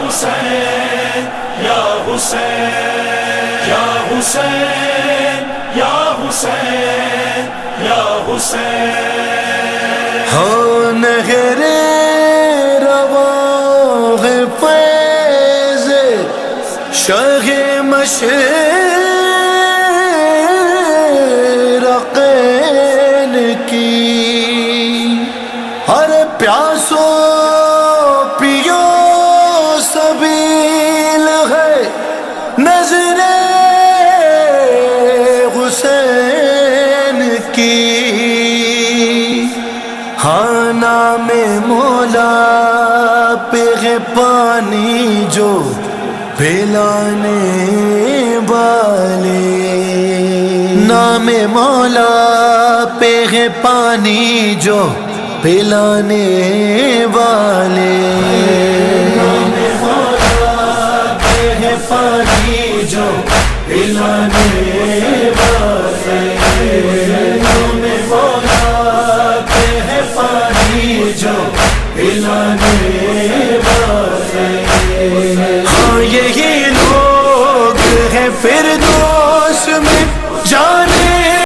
حسین یا حسین یا حسین یا حسین یا حسین ہو نہر رواں فیض شاہ مشرقین کی ہر پیاسو پیو سبیل ہے نظر حسین کی ہاں نام مولا پہ ہے پانی جو پلانے والے نام مولا پہ ہے پانی جو پلانے والے نام مولا پہ ہے پانی جو پلانے والے نام مولا پہ ہے پانی جو پلانے والے ہاں یہی لوگ ہیں پھر